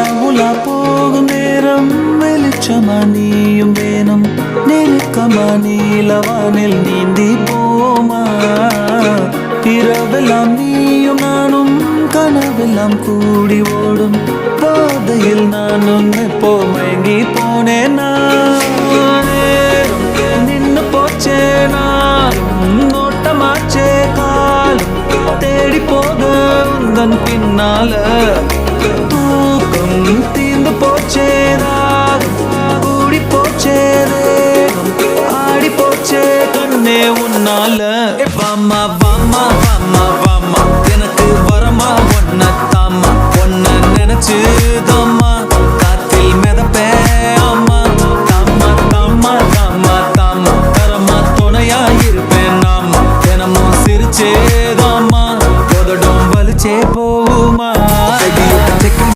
இரவுலா போகும் நேரம் வெளிச்சமா நீயும் வேணும் நிற்கமா நீலவானில் நீந்தி போமா இரவெல்லாம் நீயும் நானும் கனவெல்லாம் கூடி ஓடும் போதையில் நான் உன்னை மயங்கி போனேன் நின்னு போச்சே நானும் நோட்டமாச்சே காலம் தேடி போக உந்தன் பின்னால